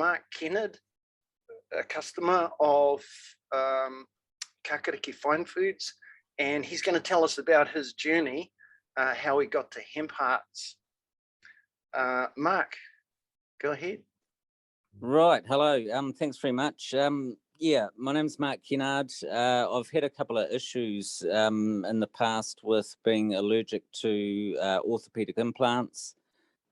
Mark Kennard, a customer of Kakariki Fine Foods, and he's going to tell us about his journey, how he got to Hemp Hearts. Mark, go ahead. Right. Hello. Thanks very much. Yeah, my name's Mark Kennard. I've had a couple of issues in the past with being allergic to orthopedic implants.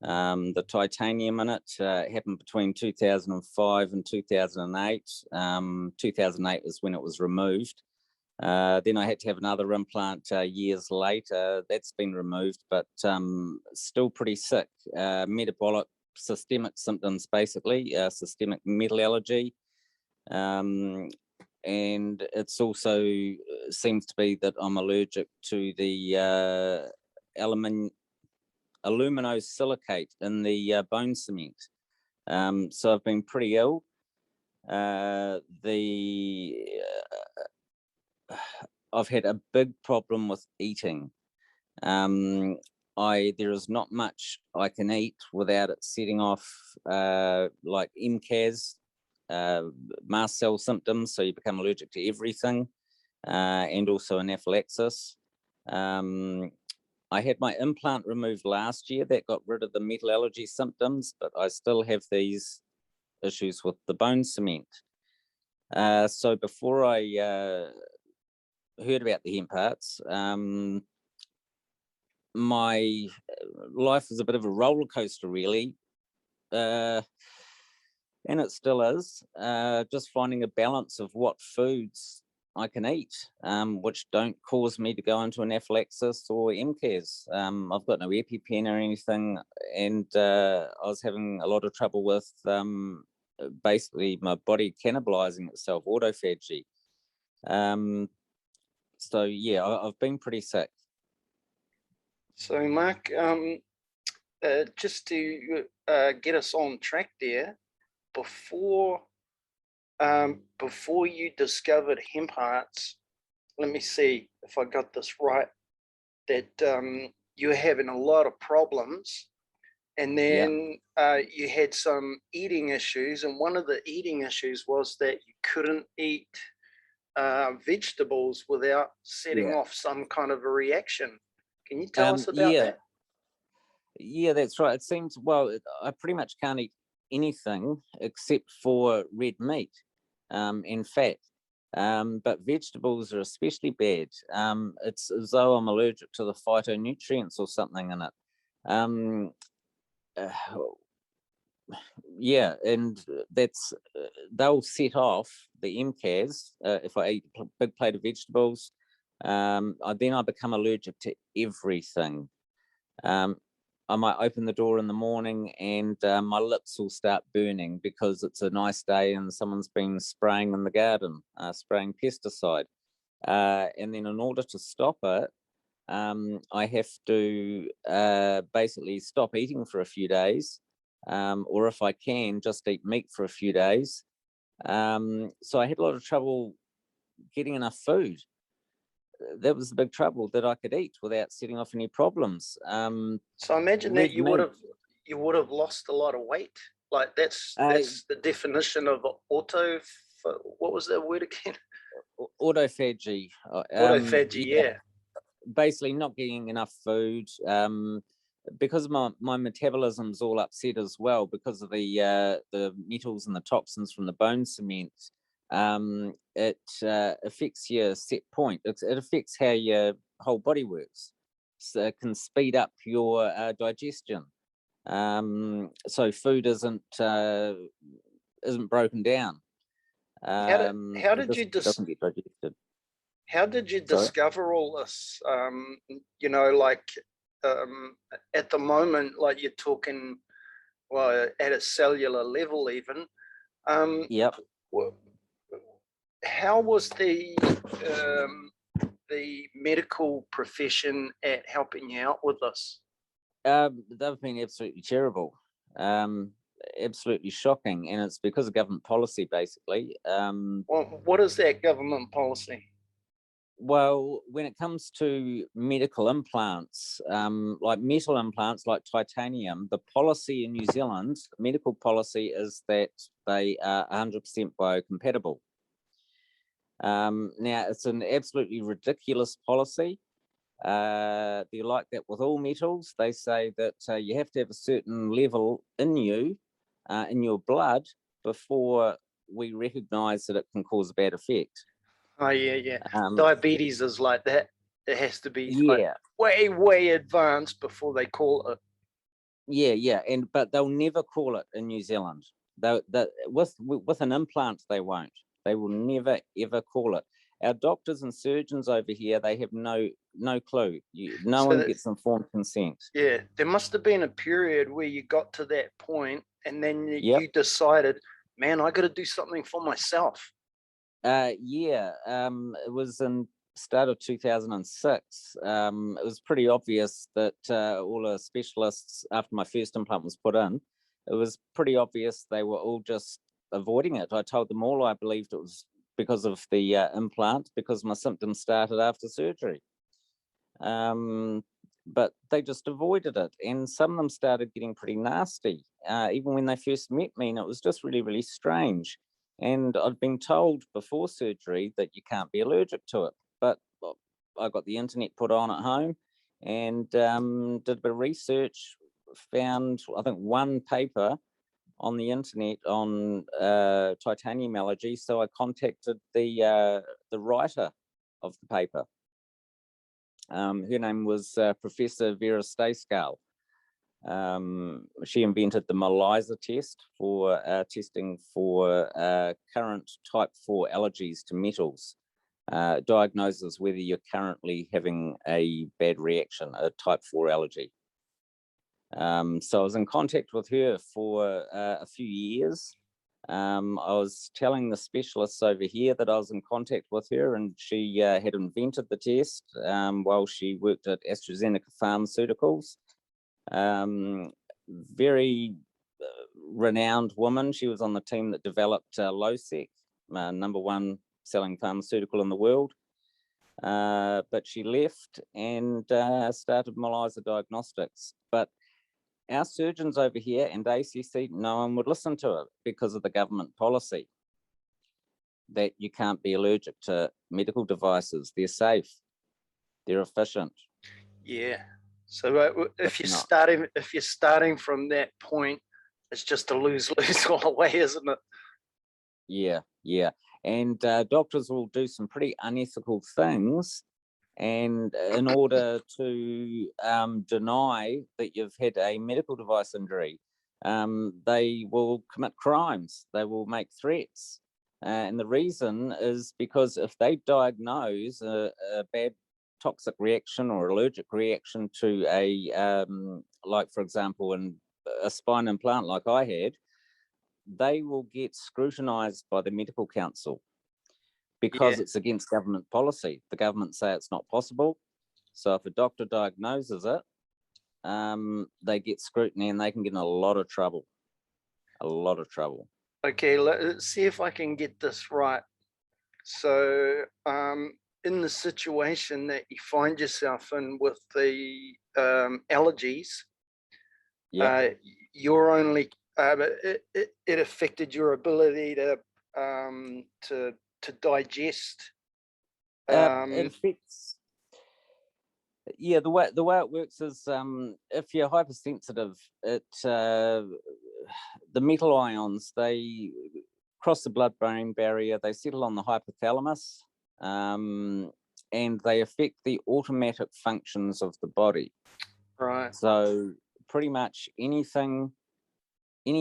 The titanium in it happened between 2005 and 2008. 2008 was when it was removed. Then I had to have another implant years later. That's been removed, but still pretty sick. Metabolic, systemic symptoms, basically, systemic metal allergy. And it's also seems to be that I'm allergic to the aluminosilicate in the bone cement. So I've been pretty ill. I've had a big problem with eating. There is not much I can eat without it setting off like MCAS, mast cell symptoms, so you become allergic to everything, and also anaphylaxis. I had my implant removed last year. That got rid of the metal allergy symptoms, but I still have these issues with the bone cement. So before I heard about the Hemp Hearts, my life was a bit of a roller coaster, really. And it still is, just finding a balance of what foods I can eat, which don't cause me to go into anaphylaxis or MCAS. I've got no EpiPen or anything, and I was having a lot of trouble with basically my body cannibalizing itself, autophagy. So yeah, I've been pretty sick. So Mark, just to get us on track there, before you discovered Hemp Hearts, let me see if I got this right, that you were having a lot of problems, and then you had some eating issues, and one of the eating issues was that you couldn't eat vegetables without setting off some kind of a reaction. Can you tell us about that? Yeah, that's right. It seems, well, I pretty much can't eat anything except for red meat and fat. But vegetables are especially bad. It's as though I'm allergic to the phytonutrients or something in it. Yeah, and that's they'll set off the MCAS if I eat a big plate of vegetables. Then I become allergic to everything. I might open the door in the morning and my lips will start burning because it's a nice day and someone's been spraying in the garden, spraying pesticide. And then in order to stop it, I have to basically stop eating for a few days, or if I can, just eat meat for a few days. So I had a lot of trouble getting enough food. That was the big trouble, that I could eat without setting off any problems. So I imagine that you would have lost a lot of weight. Like that's the definition of auto. What was that word again? Autophagy. Autophagy, yeah. Basically, not getting enough food. Because my metabolism's all upset as well because of the metals and the toxins from the bone cement. It affects your set point. It affects how your whole body works. So it can speed up your digestion. So food isn't broken down. How did you doesn't get digested? How did you discover all this? You know, like at the moment, like you're talking, well, at a cellular level, even. Yep. How was the medical profession at helping you out with this? They've been absolutely terrible, absolutely shocking, and it's because of government policy, basically. Well, what is that government policy? Well, when it comes to medical implants, like metal implants, like titanium, the policy in New Zealand, medical policy is that they are 100% biocompatible. Now, it's an absolutely ridiculous policy. They're like that with all metals. They say that you have to have a certain level in you, in your blood, before we recognize that it can cause a bad effect. Oh yeah. Diabetes is like that. It has to be like Yeah, way advanced before they call it. yeah, but they'll never call it in New Zealand. With an implant, they won't. They will never ever call it. Our doctors and surgeons over here, they have no clue. No So one gets informed consent. yeah, there must have been a period where you got to that point, and then Yep. you decided, man, I got to do something for myself. Yeah, it was in start of 2006. It was pretty obvious that all the specialists, after my first implant was put in, it was pretty obvious they were all just avoiding it. I told them all I believed it was because of the implant, because my symptoms started after surgery. But they just avoided it, and some of them started getting pretty nasty, even when they first met me, and it was just really, really strange. And I'd been told before surgery that you can't be allergic to it, but I got the internet put on at home and did a bit of research, found, I think, one paper on the internet on titanium allergy. So I contacted the writer of the paper. Her name was Professor Vera Stayscale. She invented the ELISA test for testing for current type 4 allergies to metals. Diagnoses whether you're currently having a bad reaction, a type 4 allergy. So I was in contact with her for a few years. I was telling the specialists over here that I was in contact with her, and she had invented the test while she worked at AstraZeneca Pharmaceuticals. Very renowned woman. She was on the team that developed Losec, #1 selling pharmaceutical in the world. But she left and started ELISA Diagnostics. But our surgeons over here and ACC, no one would listen to it because of the government policy that you can't be allergic to medical devices. They're safe, they're efficient. Yeah. So if you're starting from that point, it's just a lose-lose all the way, isn't it? Yeah. And doctors will do some pretty unethical things, and in order to deny that you've had a medical device injury, they will commit crimes. They will make threats. And the reason is because if they diagnose a bad toxic reaction or allergic reaction to a, like for example, in a spine implant like I had, they will get scrutinized by the medical council because it's against government policy. The government say it's not possible. So if a doctor diagnoses it, they get scrutiny and they can get in a lot of trouble. Okay, let's see if I can get this right. So in the situation that you find yourself in with the allergies, you're only it affected your ability to digest. It affects. Yeah, the way it works is if you're hypersensitive, the metal ions, they cross the blood-brain barrier, they settle on the hypothalamus, and they affect the automatic functions of the body. Right. So pretty much any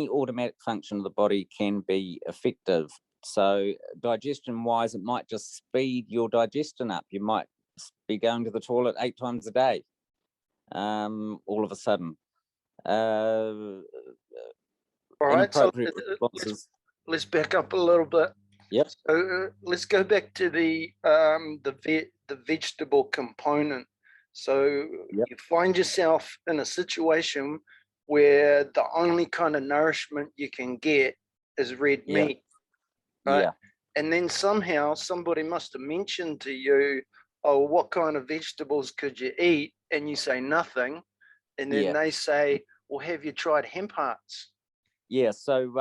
automatic function of the body can be effective. So digestion-wise, it might just speed your digestion up. You might be going to the toilet 8 times a day, all of a sudden. All right, so let's back up a little bit. Yep. So let's go back to the vegetable component. So you find yourself in a situation where the only kind of nourishment you can get is red meat. Right? Yeah. And then somehow somebody must have mentioned to you, oh, what kind of vegetables could you eat? And you say nothing. And then Yeah. they say, well, have you tried hemp hearts? Yeah, so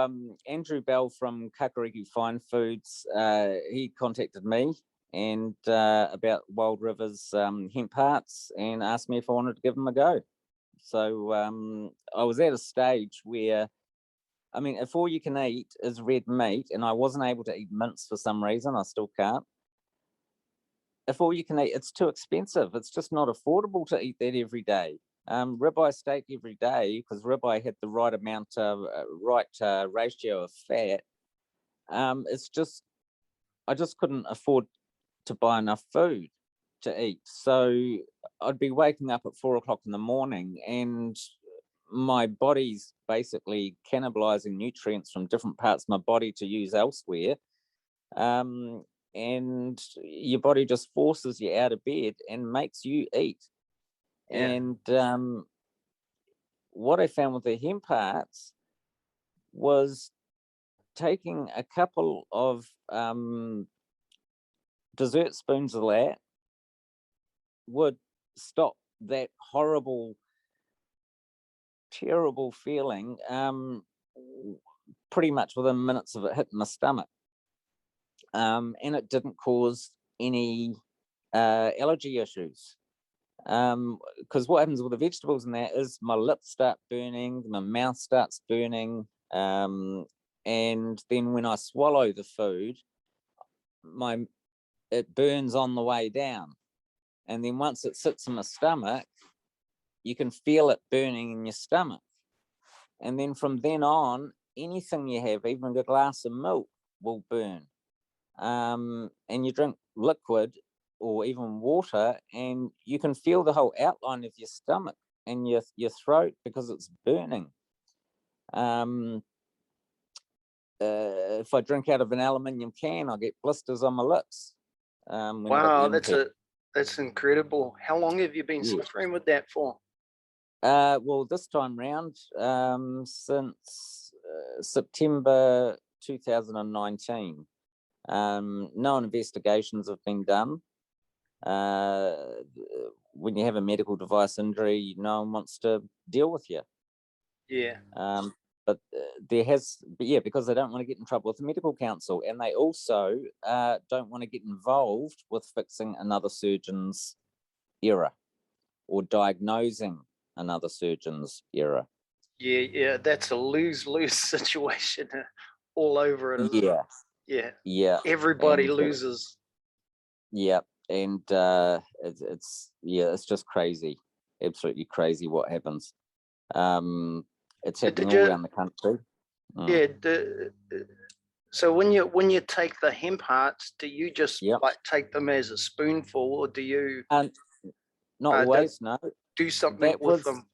Andrew Bell from Kakariki Fine Foods, he contacted me and about Wild River's hemp hearts and asked me if I wanted to give them a go. So I was at a stage where, I mean, if all you can eat is red meat, and I wasn't able to eat mince for some reason, I still can't. If all you can eat, it's too expensive. It's just not affordable to eat that every day. Ribeye steak every day, because ribeye had the right amount of ratio of fat. It's just, I just couldn't afford to buy enough food to eat. So I'd be waking up at 4 o'clock in the morning, and my body's basically cannibalizing nutrients from different parts of my body to use elsewhere. And your body just forces you out of bed and makes you eat. Yeah. And what I found with the hemp hearts was taking a couple of dessert spoons of that would stop that horrible, terrible feeling pretty much within minutes of it hitting my stomach. And it didn't cause any allergy issues. Because what happens with the vegetables in that is my lips start burning, my mouth starts burning, and then when I swallow the food, it burns on the way down, and then once it sits in my stomach, you can feel it burning in your stomach, and then from then on, anything you have, even a glass of milk, will burn. And you drink liquid or even water, and you can feel the whole outline of your stomach and your throat because it's burning. If I drink out of an aluminium can, I get blisters on my lips. Wow, that's incredible. How long have you been suffering with that for? Well, this time round, since September 2019. No investigations have been done. When you have a medical device injury, no one wants to deal with you. Yeah. But because they don't want to get in trouble with the medical council, and they also don't want to get involved with fixing another surgeon's error or diagnosing another surgeon's error. Yeah, that's a lose-lose situation all over it, isn't it? Yeah. Everybody loses. Yeah, and it's just crazy, absolutely crazy what happens. It's happening all around the country. Yeah. So when you take the hemp hearts, do you just like take them as a spoonful, or do you? Not always. No. Do something with them.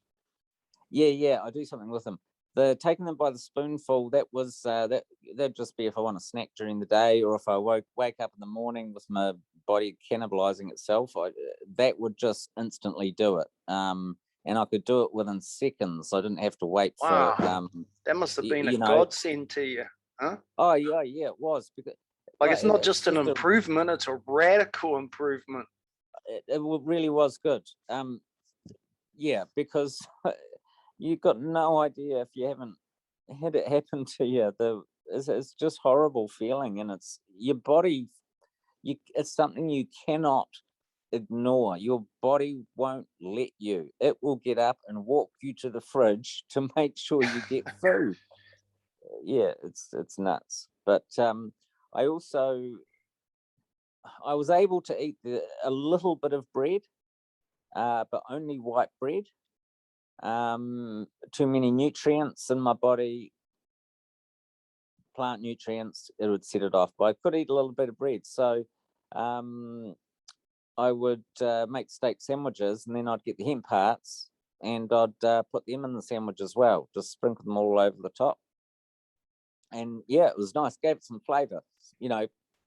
Yeah, I do something with them. The taking them by the spoonful, that'd just be if I want a snack during the day, or if I wake up in the morning with my body cannibalizing itself. That would just instantly do it. And I could do it within seconds. I didn't have to wait for. That must have been a godsend to you, huh? Oh yeah, it was, because it's not just an improvement; it's a radical improvement. It really was good. Yeah, because you've got no idea if you haven't had it happen to you. It's just horrible feeling, and it's your body. It's something you cannot ignore. Your body won't let you. It will get up and walk you to the fridge to make sure you get food. Yeah, it's nuts. But I was able to eat a little bit of bread, but only white bread. Too many nutrients in my body, plant nutrients, it would set it off. But I could eat a little bit of bread. So I would make steak sandwiches, and then I'd get the hemp hearts, and I'd put them in the sandwich as well, just sprinkle them all over the top. And yeah, it was nice, gave it some flavor,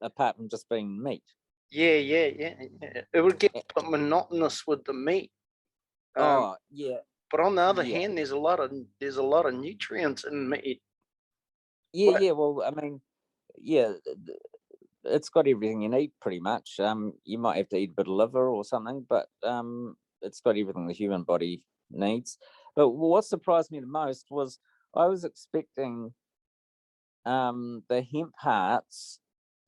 apart from just being meat. Yeah. It would get monotonous with the meat. Yeah. But on the other hand, there's a lot of nutrients in meat. Yeah. Well, I mean, yeah, it's got everything you need pretty much. You might have to eat a bit of liver or something, but it's got everything the human body needs. But what surprised me the most was I was expecting the hemp hearts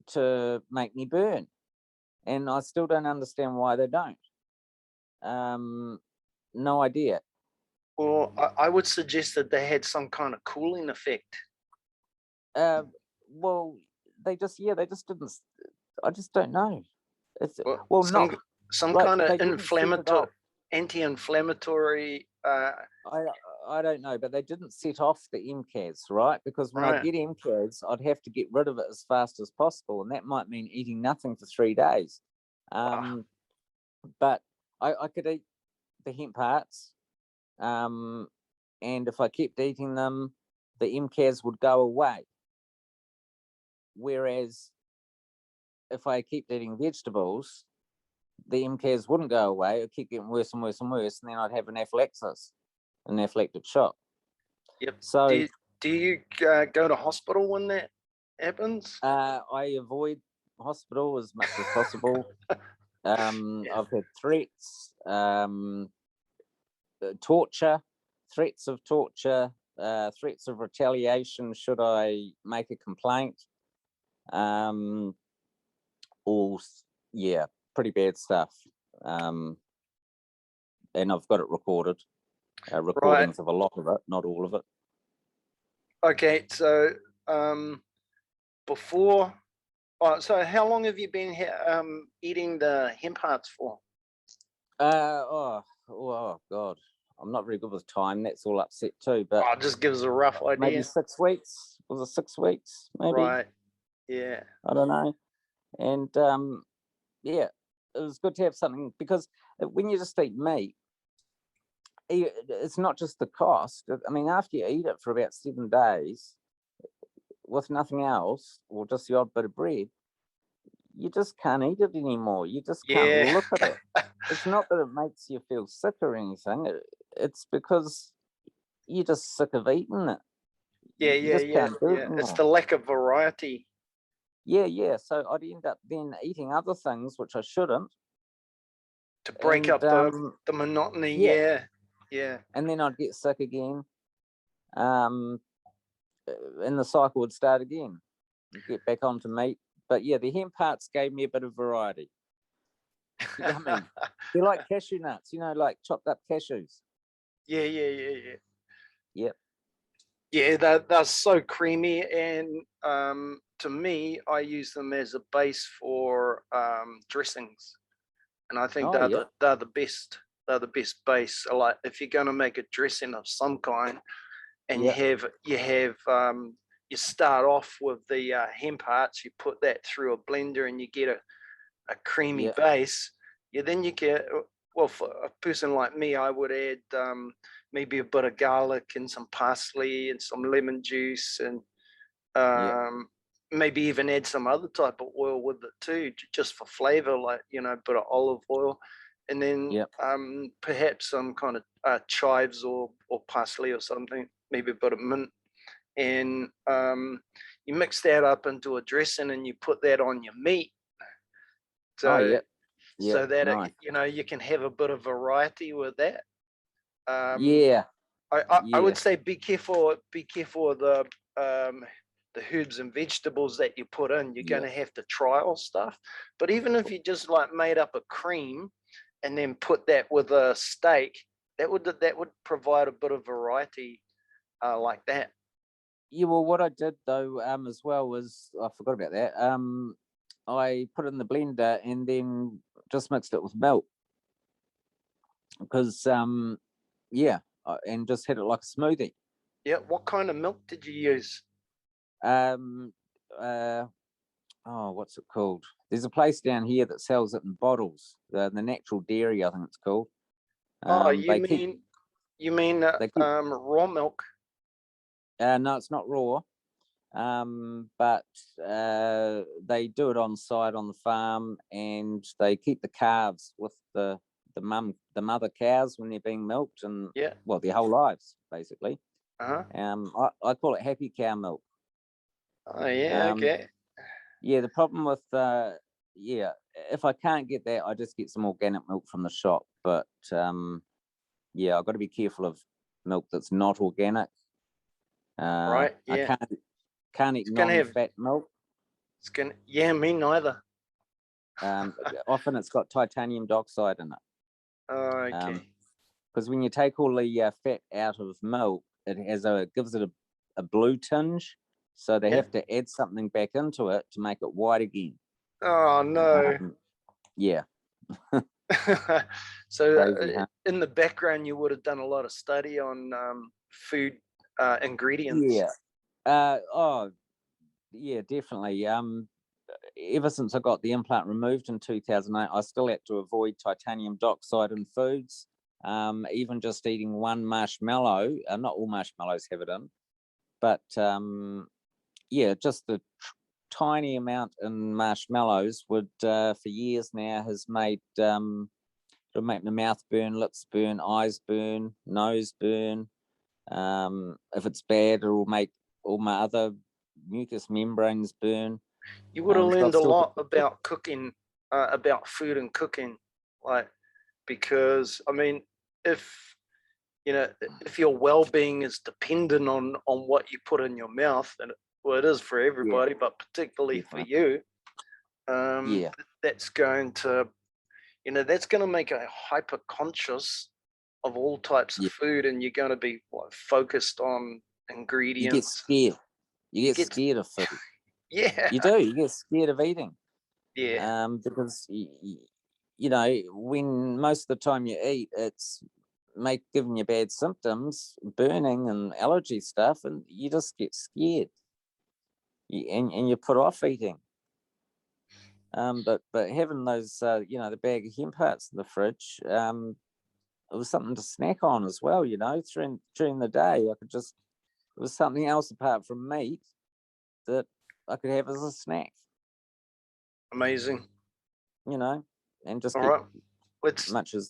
to make me burn, and I still don't understand why they don't. No idea. Well, I would suggest that they had some kind of cooling effect. Well, they just didn't. I just don't know. It's Well, not some like kind of they didn't set it off. anti-inflammatory. I don't know, but they didn't set off the MCAS, right? Because when I Right. get MCAS, I'd have to get rid of it as fast as possible, and that might mean eating nothing for 3 days. Wow. But I could eat the hemp hearts, and if I kept eating them, the MCAS would go away. Whereas if I kept eating vegetables, the MCAS wouldn't go away. It keep getting worse and worse and worse, and then I'd have an anaphylactic shock. Yep. So do you go to hospital when that happens? I avoid hospital as much as possible. I've had threats, torture, threats of torture, threats of retaliation should I make a complaint. All pretty bad stuff. And I've got it recorded. Recordings of a lot of it, not all of it. Okay, so before, so how long have you been eating the hemp hearts for? Oh God, I'm not very good with time. That's all upset too. But just give us a rough idea. Maybe 6 weeks. Was it 6 weeks? Maybe. Right. Yeah. I don't know. And it was good to have something, because when you just eat meat, it's not just the cost. I mean, after you eat it for about 7 days with nothing else, or just the odd bit of bread, you just can't eat it anymore. You just can't look at it. It's not that it makes you feel sick or anything. It's because you're just sick of eating it. Yeah. It's the lack of variety. Yeah. So I'd end up then eating other things, which I shouldn't. To break up the monotony. Yeah. And then I'd get sick again. And the cycle would start again. Get back onto meat. But yeah, the hemp hearts gave me a bit of variety. Yummy. They're like cashew nuts, like chopped up cashews. Yeah. Yep. Yeah, they're so creamy, and to me, I use them as a base for dressings, and I think they're the best. They're the best base. Like if you're going to make a dressing of some kind, and you start off with the hemp hearts, you put that through a blender, and you get a creamy base. Then you get, well, for a person like me, I would add maybe a bit of garlic and some parsley and some lemon juice, and maybe even add some other type of oil with it too, just for flavor, like a bit of olive oil, and then perhaps some kind of chives or parsley or something, maybe a bit of mint, and you mix that up into a dressing, and you put that on your meat. So so that nice. You can have a bit of variety with that. I would say be careful of the herbs and vegetables that you put in. You're going to have to trial stuff. But even if you just like made up a cream and then put that with a steak, that would provide a bit of variety like that. Yeah, well, what I did though as well was, I forgot about that. I put it in the blender and then just mixed it with milk, because and just had it like a smoothie. Yeah. What kind of milk did you use? What's it called? There's a place down here that sells it in bottles. The Natural Dairy, I think it's called. You mean raw milk? No, it's not raw. But they do it on site on the farm, and they keep the calves with the mother cows when they're being milked, and their whole lives basically. I call it happy cow milk. Oh yeah, okay. Yeah, the problem with yeah, if I can't get that, I just get some organic milk from the shop. But yeah, I've got to be careful of milk that's not organic. Right? I Yeah. can't eat It's gonna have. non-fat milk. It's gonna. Yeah, me neither. Often it's got titanium dioxide in it. Oh, okay. Because when you take all the fat out of milk, it gives it a blue tinge. So they Yeah. have to add something back into it to make it white again. Oh no. Yeah. So Crazy, huh? in the background, you would have done a lot of study on food ingredients. Yeah. Oh, yeah, definitely. Ever since I got the implant removed in 2008, I still had to avoid titanium dioxide in foods. Even just eating one marshmallow, not all marshmallows have it in, but yeah, just the tiny amount in marshmallows would, for years now, has made it'll make my mouth burn, lips burn, eyes burn, nose burn. If it's bad, it'll make all my other mucous membranes burn. You would have So learned I've a still got lot about cooking, about food and cooking, like, because I mean, if you know, if your well-being is dependent on what you put in your mouth, and well, it is for everybody, but particularly for you, yeah, that's going to, that's going to make a hyper conscious of all types of yeah. food, and you're going to be focused on You get ingredients. scared. You You get get, scared of food. yeah, You do. You get scared of eating. yeah, Because you know, when most of the time you eat, it's giving you bad symptoms, burning and allergy stuff, and you just get scared. And you put off eating. But having those, the bag of hemp hearts in the fridge, it was something to snack on as well. During the day, it was something else apart from meat that I could have as a snack. amazing. And just All get right, let's much as